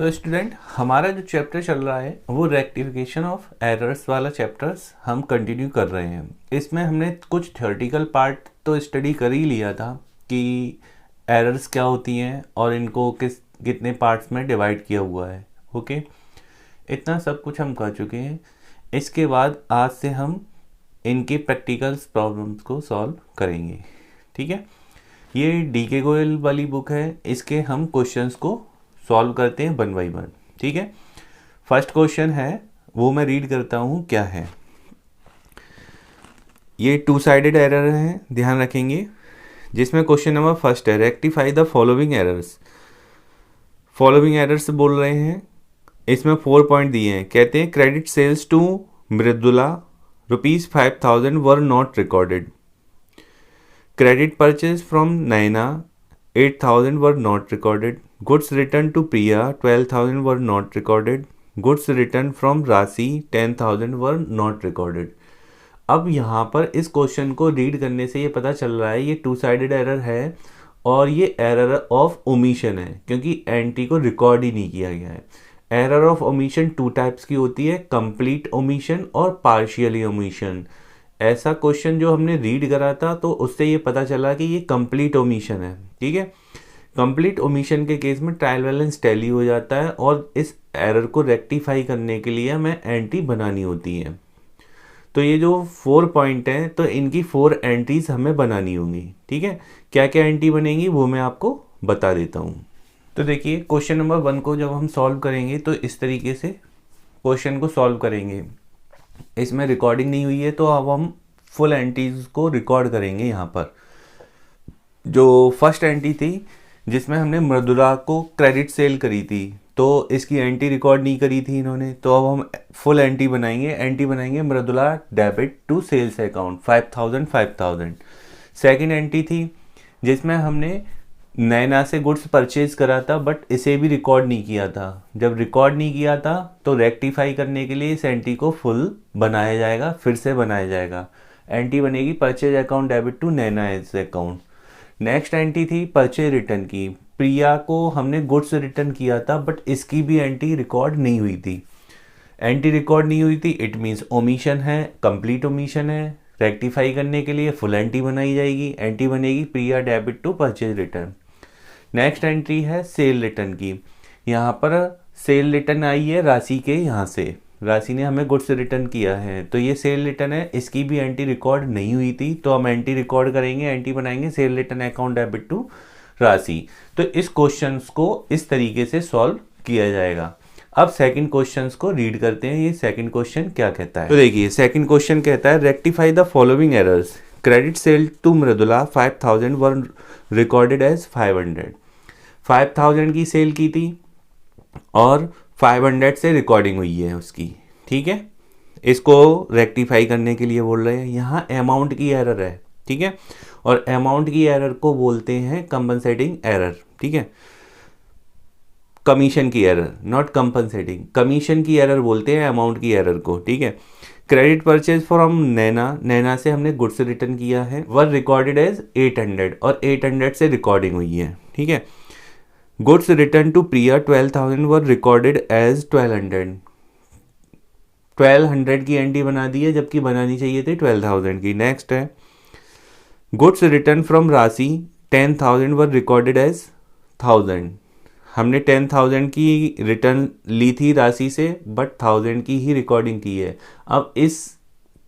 तो स्टूडेंट, हमारा जो चैप्टर चल रहा है वो रेक्टिफिकेशन ऑफ एरर्स वाला चैप्टर्स हम कंटिन्यू कर रहे हैं। इसमें हमने कुछ थ्योरेटिकल पार्ट तो स्टडी कर ही लिया था कि एरर्स क्या होती हैं और इनको कितने पार्ट्स में डिवाइड किया हुआ है। ओके, इतना सब कुछ हम कर चुके हैं। इसके बाद आज से हम इनके प्रैक्टिकल प्रॉब्लम्स को सॉल्व करेंगे। ठीक है, ये डी.के. गोयल वाली बुक है, इसके हम क्वेश्चंस को सॉल्व करते हैं 1 बाय 1। ठीक है, फर्स्ट क्वेश्चन है वो मैं रीड करता हूँ क्या है। ये 2 साइडेड एरर है, ध्यान रखेंगे। जिसमें क्वेश्चन नंबर फर्स्ट है rectify the following errors. Following errors बोल रहे हैं, इसमें 4 पॉइंट दिए हैं। कहते हैं credit sales to Mridula ₹5,000 were not recorded. Credit purchase from Naina 8,000 were not recorded. Goods return to Priya 12,000 were not recorded. Goods return from Rashi 10,000 were not recorded. अब यहाँ पर इस क्वेश्चन को रीड करने से ये पता चल रहा है ये 2 साइडेड एरर है और ये एरर ऑफ ओमिशन है, क्योंकि एंट्री को रिकॉर्ड ही नहीं किया गया है। एरर ऑफ ओमिशन 2 टाइप्स की होती है, कंप्लीट ओमिशन और पार्शियली ओमिशन। ऐसा क्वेश्चन जो हमने रीड करा था तो उससे ये पता चला कि ये कंप्लीट ओमिशन है। ठीक है, कंप्लीट ओमिशन के केस में ट्रायल बैलेंस टैली हो जाता है और इस एरर को रेक्टिफाई करने के लिए हमें एंट्री बनानी होती है। तो ये जो 4 पॉइंट हैं तो इनकी 4 एंट्रीज हमें बनानी होंगी। ठीक है, क्या क्या एंट्री बनेंगी वो मैं आपको बता देता हूँ। तो देखिए, क्वेश्चन नंबर 1 को जब हम सॉल्व करेंगे तो इस तरीके से क्वेश्चन को सॉल्व करेंगे। इसमें रिकॉर्डिंग नहीं हुई है तो अब हम फुल एंट्रीज को रिकॉर्ड करेंगे। यहाँ पर जो फर्स्ट एंट्री थी जिसमें हमने मृदुला को क्रेडिट सेल करी थी तो इसकी एंट्री रिकॉर्ड नहीं करी थी इन्होंने, तो अब हम फुल एंट्री बनाएंगे Mridula debit to sales account 5,000। Second entry थी जिसमें हमने नैना से गुड्स परचेज करा था बट इसे भी रिकॉर्ड नहीं किया था। जब रिकॉर्ड नहीं किया था तो रेक्टिफाई करने के लिए इस एंट्री को फुल बनाया जाएगा, फिर से बनाया जाएगा। एंट्री बनेगी purchase account debit to Naina as account. Next entry थी परचेज रिटर्न की। प्रिया को हमने गुड्स रिटर्न किया था बट इसकी भी एंट्री रिकॉर्ड नहीं हुई थी। एंट्री रिकॉर्ड नहीं हुई थी, इट मीन्स ओमिशन है, कंप्लीट ओमिशन है। रेक्टिफाई करने के लिए फुल एंट्री बनाई जाएगी। एंट्री बनेगी Priya debit to purchase return. Next entry है सेल रिटर्न की। यहाँ पर सेल रिटर्न आई है राशि के, यहाँ से राशि ने हमें गुड्स रिटर्न किया है तो ये सेल रिटर्न है, इसकी भी एंट्री रिकॉर्ड नहीं हुई थी तो हम एंट्री रिकॉर्ड करेंगे, एंट्री बनाएंगे sale return account debit to Rashi. तो इस क्वेश्चन को इस तरीके से सॉल्व किया जाएगा। अब सेकंड क्वेश्चन को रीड करते हैं, ये सेकंड क्वेश्चन क्या कहता है। तो देखिए, सेकंड क्वेश्चन कहता है rectify the following errors. Credit sale to Mridula 5,000 were recorded as 500। 5,000 की सेल की थी और 500 से रिकॉर्डिंग हुई है उसकी। ठीक है, इसको रेक्टिफाई करने के लिए बोल रहे हैं। यहाँ अमाउंट की एरर है, ठीक है, और अमाउंट की एरर को बोलते हैं कंपनसेटिंग एरर। ठीक है, कमीशन की एरर, नॉट कंपनसेटिंग, कमीशन की एरर बोलते हैं अमाउंट की एरर को। ठीक है, क्रेडिट परचेज फ्रॉम नैना से हमने गुड्स रिटर्न किया है, वर रिकॉर्डेड एज 800 और 800 से रिकॉर्डिंग हुई है। ठीक है, goods return to Priya 12,000 were recorded as 1200। 1200 की एंट्री बना दी है जबकि बनानी चाहिए थी 12,000 की। नेक्स्ट है goods return from Rashi 10,000 were recorded as 1000। हमने 10,000 की रिटर्न ली थी राशि से बट 1000 की ही रिकॉर्डिंग की है। अब इस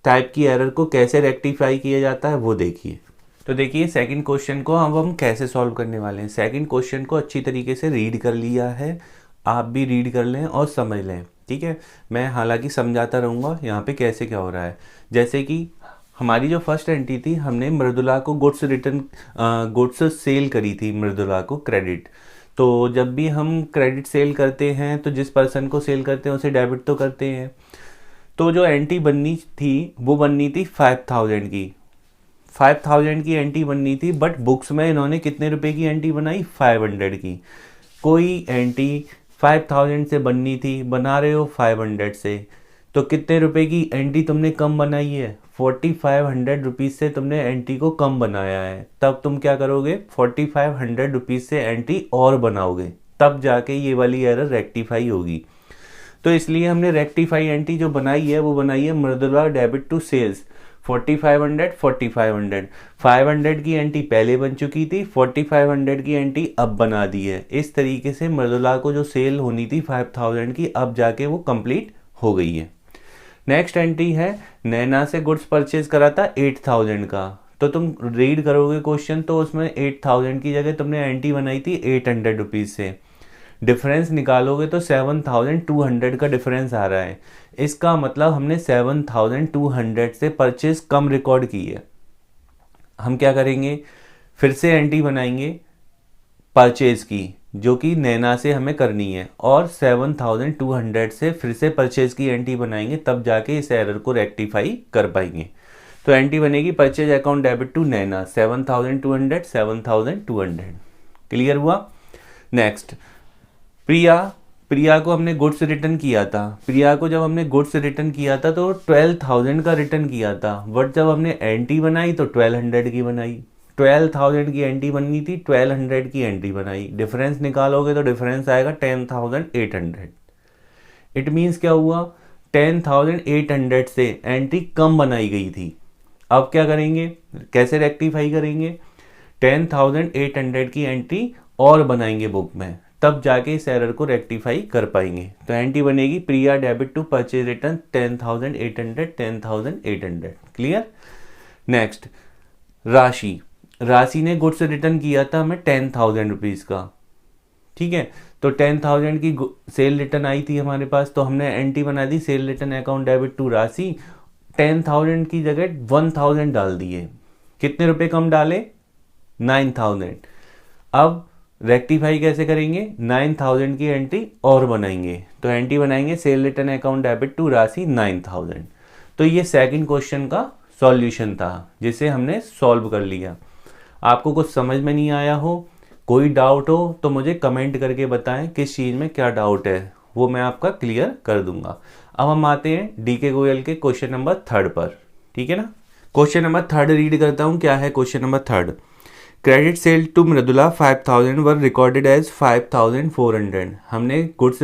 टाइप की एरर को कैसे रेक्टिफाई किया जाता है वो देखिए। तो देखिए, सेकंड क्वेश्चन को अब हम कैसे सॉल्व करने वाले हैं। सेकंड क्वेश्चन को अच्छी तरीके से रीड कर लिया है, आप भी रीड कर लें और समझ लें। ठीक है, मैं हालांकि समझाता रहूँगा यहाँ पे कैसे क्या हो रहा है। जैसे कि हमारी जो फर्स्ट एंट्री थी, हमने मृदुला को गुड्स सेल करी थी मृदुला को क्रेडिट। तो जब भी हम क्रेडिट सेल करते हैं तो जिस पर्सन को सेल करते हैं उसे डेबिट तो करते हैं। तो जो एंट्री बननी थी वो बननी थी 5,000 की। 5,000 की एंट्री बननी थी बट बुक्स में इन्होंने कितने रुपए की एंट्री बनाई, 500 की। कोई एंट्री 5,000 से बननी थी, बना रहे हो 500 से, तो कितने रुपए की एंट्री तुमने कम बनाई है, 4,500 रुपीज़ से तुमने एंट्री को कम बनाया है। तब तुम क्या करोगे, 4,500 रुपीज़ से एंट्री और बनाओगे। तब जाके ये वाली एरर रेक्टिफाई होगी। तो इसलिए हमने रेक्टिफाई एंट्री जो बनाई है वो बनाई है मृदुला डेबिट टू सेल्स 4500 500 की एंट्री पहले बन चुकी थी, 4500 की एंट्री अब बना दी है। इस तरीके से मृदुला को जो सेल होनी थी 5000 की अब जाके वो कंप्लीट हो गई है। नेक्स्ट एंट्री है नैना से गुड्स परचेज करा था 8000 का। तो तुम रीड करोगे क्वेश्चन तो उसमें 8000 की जगह तुमने एंट्री बनाई थी 800 रुपीज से। डिफरेंस निकालोगे तो 7200 का डिफरेंस आ रहा है। इसका मतलब हमने 7200 से परचेज कम रिकॉर्ड की है। हम क्या करेंगे, फिर से एंट्री बनाएंगे परचेज की जो कि नैना से हमें करनी है, और 7200 से फिर से परचेज की एंट्री बनाएंगे, तब जाके इस एरर को रेक्टिफाई कर पाएंगे। तो एंट्री बनेगी purchase account debit to Naina 7200 7200। Clear हुआ। नेक्स्ट प्रिया को हमने गुड्स रिटर्न किया था। प्रिया को जब हमने गुड्स रिटर्न किया था तो 12000 का रिटर्न किया था, बट जब हमने एंट्री बनाई तो 1200 की बनाई। 12000 की एंट्री बननी थी, 1200 की एंट्री बनाई। डिफरेंस निकालोगे तो डिफरेंस आएगा 10800। इट मीन्स क्या हुआ, 10800 से एंट्री कम बनाई गई थी। अब क्या करेंगे, कैसे रेक्टिफाई करेंगे, 10800 की एंट्री और बनाएंगे बुक में, तब जाके इस एरर को रेक्टिफाई कर पाएंगे। तो एंट्री बनेगी Priya debit to purchase return 10800। Clear. Next Rashi ने गुड्स रिटर्न किया था हमें 10000 रुपीज का। ठीक है, तो 10000 की सेल रिटर्न आई थी हमारे पास, तो हमने एंट्री बना दी sale return account debit to Rashi. 10000 की जगह 1000 डाल दिए। कितने रुपए कम डाले, 9000। अब रेक्टिफाई कैसे करेंगे, 9000 की एंट्री और बनाएंगे। तो एंट्री बनाएंगे sale return account debit to Rashi 9000। तो ये सेकंड क्वेश्चन का सॉल्यूशन था जिसे हमने सॉल्व कर लिया। आपको कुछ समझ में नहीं आया हो, कोई डाउट हो तो मुझे कमेंट करके बताएं किस चीज़ में क्या डाउट है, वो मैं आपका क्लियर कर दूंगा। अब हम आते हैं डीके गोयल के क्वेश्चन नंबर 3 पर। ठीक है ना। क्वेश्चन नंबर 3 रीड करता हूँ। क्या है question number 3। Credit sale to Mridula 5000 were recorded as 5400। हमने गुड्स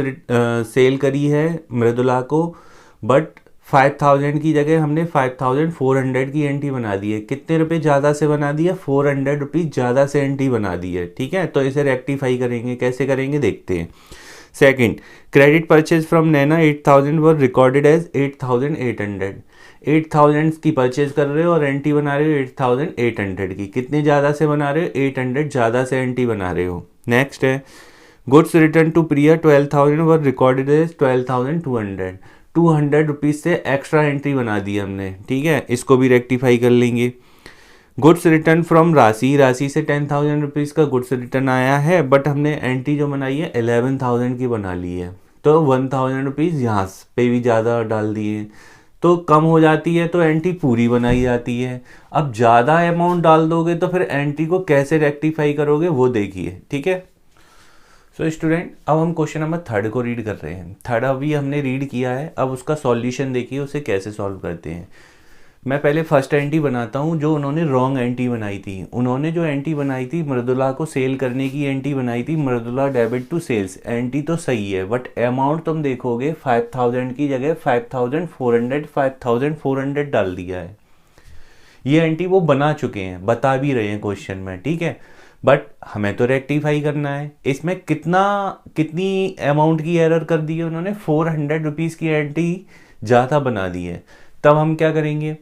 सेल करी है मृदुला को, बट 5000 की जगह हमने 5400 की एंट्री बना दी है। कितने रुपए ज़्यादा से बना दी है, 400 रुपीज़ ज़्यादा से एंट्री बना दी है। ठीक है, तो इसे रेक्टिफाई करेंगे, कैसे करेंगे देखते हैं। Second, credit purchase from Naina 8000 were recorded as 8800। 8000 की परचेज कर रहे हो और एंट्री बना रहे हो 8800 की। कितने ज़्यादा से बना रहे हो, 800 ज़्यादा से एंट्री बना रहे हो। नेक्स्ट है goods return to Priya 12000 were recorded as 12200। 200 rupees से एक्स्ट्रा एंट्री बना दी हमने। ठीक है, इसको भी रेक्टिफाई कर लेंगे। गुड्स रिटर्न फ्रॉम राशि से 10000 रुपीज़ का गुड्स रिटर्न आया है, बट हमने एंट्री जो बनाई है 11000 की बना ली है, तो 1000 रुपीज़ यहाँ पे भी ज़्यादा डाल दिए, तो कम हो जाती है, तो एंट्री पूरी बनाई जाती है। अब ज़्यादा अमाउंट डाल दोगे तो फिर एंट्री को कैसे रेक्टिफाई करोगे वो देखिए। ठीक है। सो स्टूडेंट, अब हम क्वेश्चन नंबर 3 को रीड कर रहे हैं। 3 अभी हमने रीड किया है, अब उसका सॉल्यूशन देखिए, उसे कैसे सॉल्व करते हैं। मैं पहले फर्स्ट एंट्री बनाता हूँ जो उन्होंने रॉन्ग एंट्री बनाई थी। उन्होंने जो एंट्री बनाई थी मृदुला को सेल करने की एंट्री बनाई थी Mridula debit to sales. Entry तो सही है, बट अमाउंट तुम देखोगे 5000 की जगह 5400 डाल दिया है। ये एंट्री वो बना चुके हैं, बता भी रहे हैं क्वेश्चन में। ठीक है, बट हमें तो रेक्टिफाई करना है। इसमें कितनी अमाउंट की एरर कर दी है उन्होंने, 400 रुपीज़ की एंट्री ज़्यादा बना दी है। तब हम क्या करेंगे,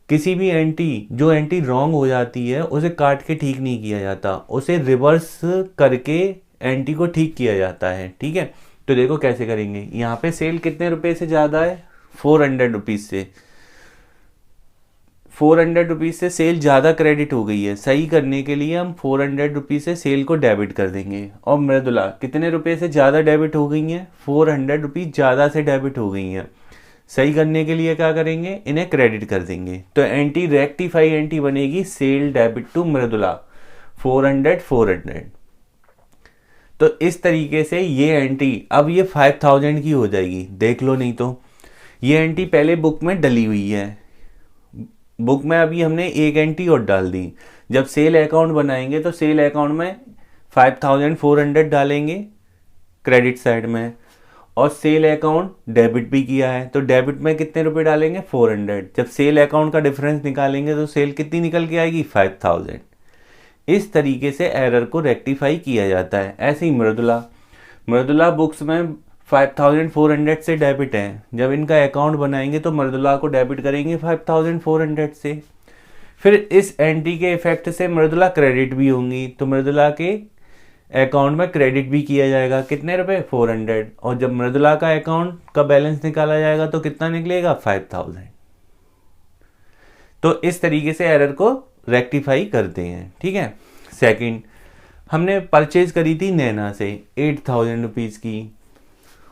किसी भी जो एंट्री रॉन्ग हो जाती है उसे काट के ठीक नहीं किया जाता, उसे रिवर्स करके एंट्री को ठीक किया जाता है। ठीक है, तो देखो कैसे करेंगे। यहाँ पे सेल कितने रुपए से ज़्यादा है, 400 रुपीज़ से। 400 रुपीज़ से सेल ज़्यादा क्रेडिट हो गई है। सही करने के लिए हम 400 रुपीज़ से सेल को डेबिट कर देंगे। और मृदुला कितने रुपए से ज़्यादा डेबिट हो गई हैं, 400 रुपीज़ ज़्यादा से डेबिट हो गई हैं। सही करने के लिए क्या करेंगे, इन्हें क्रेडिट कर देंगे। तो एंट्री रेक्टिफाई एंट्री बनेगी सेल डेबिट टू मृदुला 400। तो इस तरीके से ये एंट्री अब ये 5000 की हो जाएगी। देख लो, नहीं तो ये एंट्री पहले बुक में डली हुई है। बुक में अभी हमने एक एंट्री और डाल दी। जब सेल अकाउंट बनाएंगे तो सेल अकाउंट में 5400 डालेंगे क्रेडिट साइड में, और सेल अकाउंट डेबिट भी किया है तो डेबिट में कितने रुपए डालेंगे 400। जब सेल अकाउंट का डिफरेंस निकालेंगे तो सेल कितनी निकल के आएगी 5000। इस तरीके से एरर को रेक्टिफाई किया जाता है। ऐसे ही मृदुला बुक्स में 5400 से डेबिट है, जब इनका अकाउंट बनाएंगे तो मृदुला को डेबिट करेंगे 5400 से। फिर इस एंट्री के इफेक्ट से मृदुला क्रेडिट भी होंगी तो मृदुला के अकाउंट में क्रेडिट भी किया जाएगा, कितने रुपए 400, और जब मृदुला का अकाउंट का बैलेंस निकाला जाएगा तो कितना निकलेगा 5000। तो इस तरीके से एरर को रेक्टिफाई करते हैं। ठीक है। सेकंड, हमने परचेज करी थी नैना से 8000 रुपीज़ की,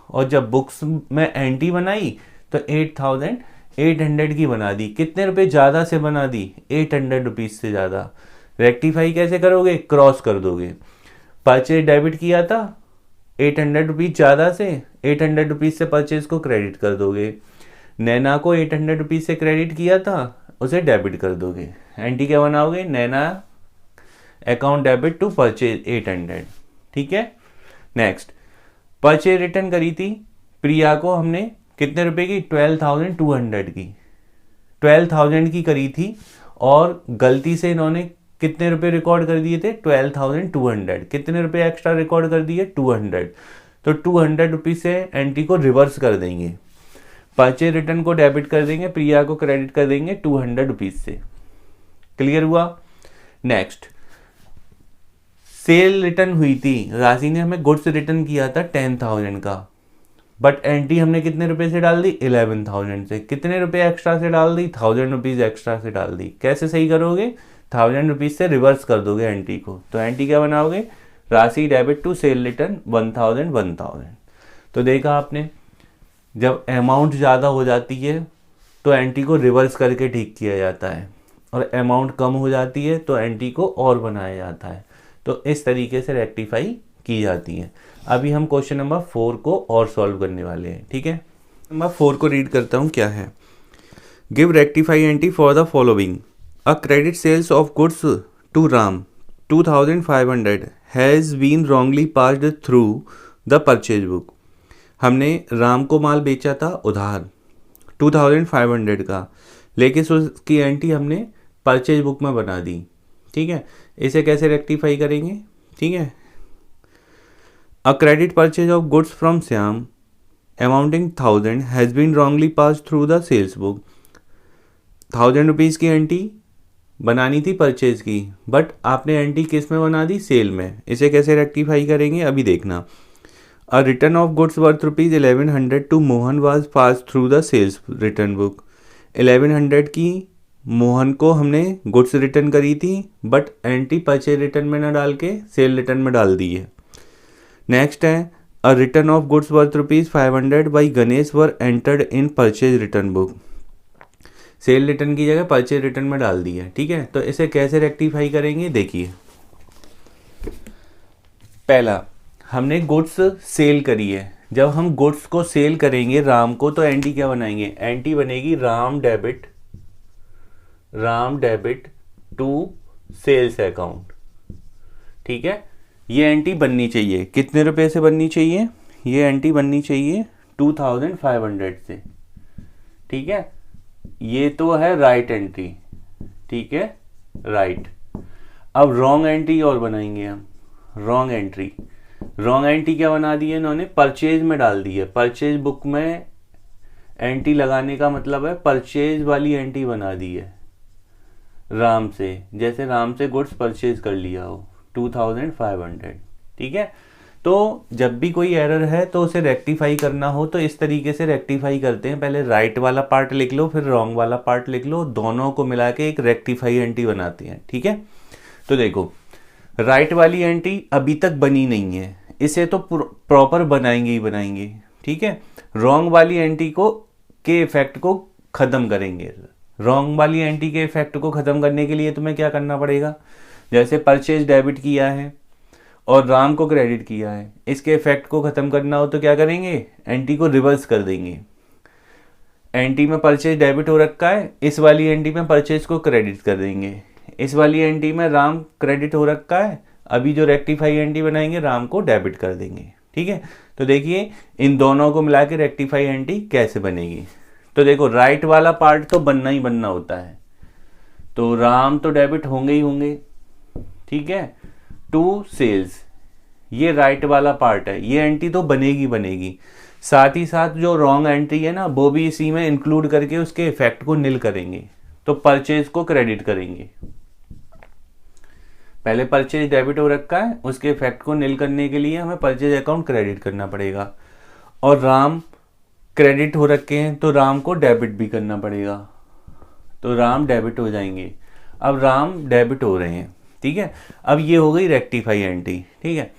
और जब बुक्स में एंट्री बनाई तो 8800 की बना दी। कितने रुपए ज़्यादा से बना दी 800 रुपीज़ से ज़्यादा। रेक्टिफाई कैसे करोगे, क्रॉस कर दोगे। परचेज डेबिट किया था 800 रुपीज़ ज़्यादा से, 800 रुपीज़ से परचेज को क्रेडिट कर दोगे। नैना को 800 रुपीज़ से क्रेडिट किया था, उसे डेबिट कर दोगे। एंट्री क्या बनाओगे, नैना अकाउंट डेबिट टू परचेज 800। ठीक है। नेक्स्ट, परचेज रिटर्न करी थी प्रिया को हमने कितने रुपए की 12200 की, 12000 की करी थी, और गलती से इन्होंने कितने रुपए रिकॉर्ड कर दिए थे 12200। कितने रुपए एक्स्ट्रा रिकॉर्ड कर दिए 200। तो 200 रुपीज से एंट्री को रिवर्स कर देंगे। परचेज रिटर्न को डेबिट कर देंगे, प्रिया को क्रेडिट कर देंगे 200 रुपीज से। क्लियर हुआ। नेक्स्ट, सेल रिटर्न हुई थी, राशि ने हमें गुड्स रिटर्न किया था 10000 का, बट एंट्री हमने कितने रुपए से डाल दी 11000 से। कितने रुपए एक्स्ट्रा से डाल दी 1000 रुपीज एक्स्ट्रा से डाल दी। कैसे सही करोगे, 1000 रुपीज से रिवर्स कर दोगे एंट्री को। तो एंट्री क्या बनाओगे, राशि डेबिट टू सेल रिटर्न 1000। तो देखा आपने, जब अमाउंट ज़्यादा हो जाती है तो एंट्री को रिवर्स करके ठीक किया जाता है, और अमाउंट कम हो जाती है तो एंट्री को और बनाया जाता है। तो इस तरीके से रेक्टिफाई की जाती है। अभी हम क्वेश्चन नंबर 4 को और सॉल्व करने वाले हैं। ठीक है। नंबर 4 को रीड करता हूँ क्या है। Give rectify entry for the following. A credit sales of goods to Ram 2500 has been wrongly passed through the purchase book। हमने राम को माल बेचा था उधार 2500 का, लेकिन उसकी एंट्री हमने परचेज बुक में बना दी। ठीक है। इसे कैसे रेक्टिफाई करेंगे। ठीक है। A credit purchase of goods from Shyam amounting 1000 has been wrongly pass through the sales book. 1000 rupees की एंट्री बनानी थी परचेज की, बट आपने एंट्री किस में बना दी, सेल में। इसे कैसे रेक्टिफाई करेंगे अभी देखना। A return of goods worth rupees 1100 to Mohan was pass through the sales return book. 1100 की मोहन को हमने गुड्स रिटर्न करी थी, बट एंट्री परचेज रिटर्न में ना डाल के सेल रिटर्न में डाल दी है। नेक्स्ट है, a return of goods worth rupees 500 by Ganesh were entered in purchase return book. Sale return की जगह परचेज रिटर्न में डाल दी है। ठीक है। तो इसे कैसे रेक्टिफाई करेंगे देखिए। पहला, हमने गुड्स सेल करी है। जब हम गुड्स को सेल करेंगे राम को, तो एंट्री क्या बनाएंगे, एंट्री बनेगी Ram debit to sales account. ठीक है। ये एंट्री बननी चाहिए, कितने रुपए से बननी चाहिए, ये एंट्री बननी चाहिए 2500 से। ठीक है। ये तो है राइट एंट्री। ठीक है, राइट। अब रॉन्ग एंट्री और बनाएंगे हम। रॉन्ग एंट्री क्या बना दी है इन्होंने, परचेज में डाल दी है। परचेज बुक में एंट्री लगाने का मतलब है परचेज वाली एंट्री बना दी है राम से, जैसे राम से गुड्स परचेज कर लिया हो 2500। ठीक है। तो जब भी कोई एरर है तो उसे रेक्टिफाई करना हो तो इस तरीके से रेक्टिफाई करते हैं। पहले राइट वाला पार्ट लिख लो, फिर रॉन्ग वाला पार्ट लिख लो, दोनों को मिला के एक रेक्टिफाई एंट्री बनाते हैं। ठीक है। तो देखो, राइट वाली एंट्री अभी तक बनी नहीं है, इसे तो प्रॉपर बनाएंगे ही बनाएंगे। ठीक है। रॉन्ग वाली एंट्री को के इफेक्ट को खत्म करेंगे। रॉन्ग वाली एंट्री के इफेक्ट को खत्म करने के लिए तुम्हें क्या करना पड़ेगा, जैसे परचेज डेबिट किया है और राम को क्रेडिट किया है, इसके इफेक्ट को खत्म करना हो तो क्या करेंगे, एंट्री को रिवर्स कर देंगे। एंट्री में परचेज डेबिट हो रखा है, इस वाली एंट्री में परचेज को क्रेडिट कर देंगे। इस वाली एंट्री में राम क्रेडिट हो रखा है, अभी जो रेक्टिफाई एंटी बनाएंगे राम को डेबिट कर देंगे। ठीक है, तो देखिए इन दोनों को मिला के रेक्टिफाई एंटी कैसे बनेगी। तो देखो राइट वाला पार्ट तो बनना ही बनना होता है, तो राम तो डेबिट होंगे ही होंगे। ठीक है, टू सेल्स ये राइट वाला पार्ट है, ये एंट्री तो बनेगी बनेगी। साथ ही साथ जो रॉन्ग एंट्री है ना वो भी इसी में इंक्लूड करके उसके इफेक्ट को निल करेंगे। तो परचेज को क्रेडिट करेंगे, पहले परचेज डेबिट हो रखा है, उसके इफेक्ट को निल करने के लिए हमें परचेज अकाउंट क्रेडिट करना पड़ेगा। और राम क्रेडिट हो रखे हैं तो राम को डेबिट भी करना पड़ेगा, तो राम डेबिट हो जाएंगे। अब राम डेबिट हो रहे हैं। ठीक है, अब ये हो गई रेक्टिफाई एंट्री। ठीक है,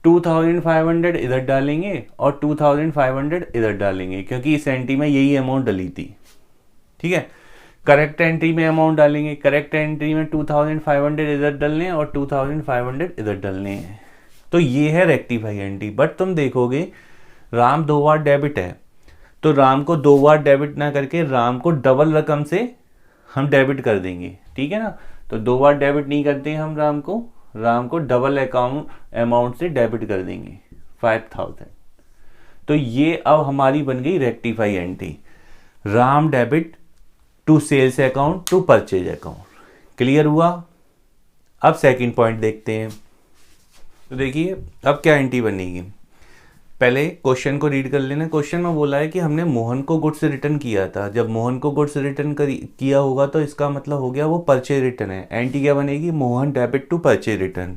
2500 इधर डालेंगे और 2500 इधर डालेंगे, क्योंकि इस एंट्री में यही अमाउंट डली थी। ठीक है, करेक्ट एंट्री में अमाउंट डालेंगे, करेक्ट एंट्री में 2500 इधर डालने और 2500 इधर डालने हैं। तो ये है रेक्टिफाई एंट्री। बट तुम देखोगे राम 2 बार डेबिट है, तो राम को 2 बार डेबिट ना करके राम को डबल रकम से हम डेबिट कर देंगे। ठीक है ना, तो 2 बार डेबिट नहीं करते हम राम को डबल अमाउंट से डेबिट कर देंगे 5000। तो ये अब हमारी बन गई rectify entry, Ram debit to sales account to purchase account. Clear हुआ? अब सेकंड पॉइंट देखते हैं। तो देखिए अब क्या एंट्री बनेगी, पहले क्वेश्चन को रीड कर लेना। क्वेश्चन में बोला है कि हमने मोहन को गुड्स रिटर्न किया था। जब मोहन को गुड्स रिटर्न किया होगा तो इसका मतलब हो गया वो परचेज रिटर्न है। एंट्री क्या बनेगी, Mohan debit to purchase return.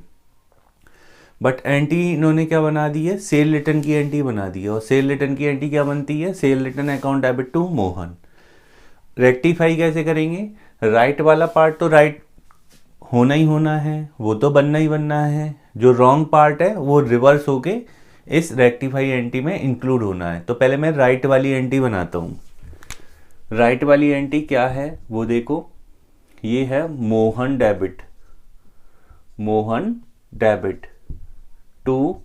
But entry इन्होंने क्या बना दी है, सेल रिटर्न की एंट्री बना दी है। और सेल रिटर्न की एंट्री क्या बनती है, sale return account debit to Mohan. Rectify कैसे करेंगे, राइट वाला पार्ट तो राइट होना ही होना है, वो तो बनना ही बनना है। जो रॉन्ग पार्ट है वो रिवर्स होके इस रेक्टिफाई एंट्री में इंक्लूड होना है। तो पहले मैं राइट वाली एंट्री बनाता हूँ। राइट वाली एंट्री क्या है वो देखो, ये है Mohan debit to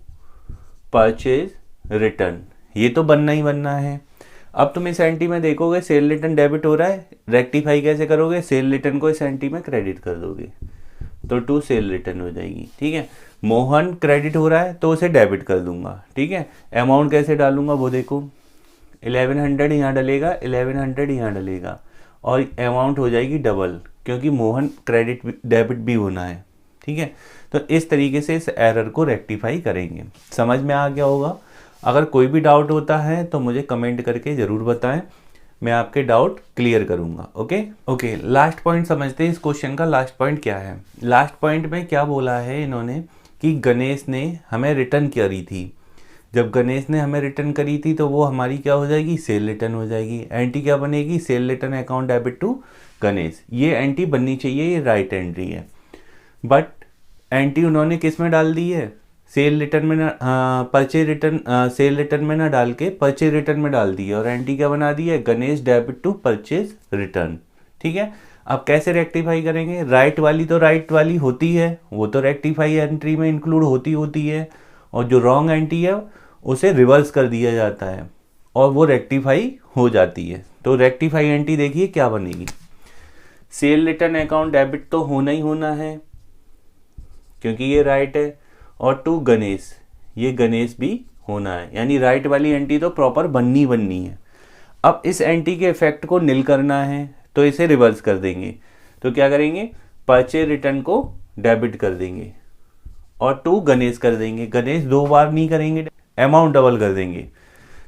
purchase return, ये तो बनना ही बनना है। अब तुम इस एंट्री में देखोगे सेल रिटर्न डेबिट हो रहा है, रेक्टिफाई कैसे करोगे, सेल रिटर्न को इस एंट्री में क्रेडिट कर दोगे तो टू सेल रिटर्न हो जाएगी। ठीक है, मोहन क्रेडिट हो रहा है तो उसे डेबिट कर दूंगा। ठीक है, अमाउंट कैसे डालूंगा वो देखो, 1100 यहाँ डलेगा, 1100 यहाँ डलेगा और अमाउंट हो जाएगी डबल, क्योंकि मोहन क्रेडिट डेबिट भी होना है। ठीक है, तो इस तरीके से इस एरर को रेक्टिफाई करेंगे। समझ में आ गया होगा? अगर कोई भी डाउट होता है तो मुझे कमेंट करके ज़रूर बताएं, मैं आपके डाउट क्लियर करूंगा। ओके, लास्ट पॉइंट समझते हैं। इस क्वेश्चन का लास्ट पॉइंट क्या है। लास्ट पॉइंट में क्या बोला है इन्होंने कि गणेश ने हमें रिटर्न करी थी। जब गणेश ने हमें रिटर्न करी थी तो वो हमारी क्या हो जाएगी, सेल रिटर्न हो जाएगी। एंट्री क्या बनेगी, sale return account debit to Ganesh. ये एंट्री बननी चाहिए, ये राइट एंट्री है। बट एंट्री उन्होंने किस में डाल दी है, सेल रिटर्न में परचेज रिटर्न, सेल रिटर्न में ना डाल के परचेज रिटर्न में डाल दी है। और एंट्री क्या बना दी है, Ganesh debit to purchase return. ठीक है, अब कैसे रेक्टिफाई करेंगे, राइट वाली तो राइट वाली होती है, वो तो रेक्टिफाई एंट्री में इंक्लूड होती है। और जो रॉन्ग एंट्री है उसे रिवर्स कर दिया जाता है और वो रेक्टिफाई हो जाती है। तो रेक्टिफाई एंट्री देखिए क्या बनेगी, सेल रिटर्न अकाउंट डेबिट तो होना ही होना है क्योंकि ये राइट है, और टू गणेश, ये गणेश भी होना है, यानी राइट वाली एंट्री तो प्रॉपर बननी है। अब इस एंट्री के इफेक्ट को निल करना है तो इसे रिवर्स कर देंगे। तो क्या करेंगे, परचेज रिटर्न को डेबिट कर देंगे और टू गणेश कर देंगे। गणेश 2 बार नहीं करेंगे, अमाउंट डबल कर देंगे।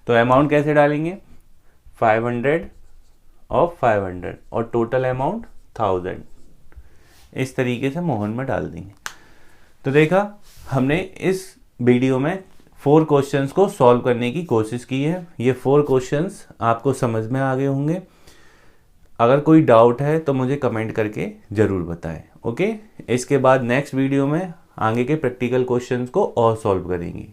तो अमाउंट कैसे डालेंगे, 500 और 500 और टोटल अमाउंट 1000, इस तरीके से मोहन में डाल देंगे। तो देखा हमने इस वीडियो में 4 क्वेश्चंस को सॉल्व करने की कोशिश की है। ये 4 क्वेश्चंस आपको समझ में आ गए होंगे। अगर कोई डाउट है तो मुझे कमेंट करके ज़रूर बताएं। ओके, इसके बाद नेक्स्ट वीडियो में आगे के प्रैक्टिकल क्वेश्चंस को और सॉल्व करेंगे।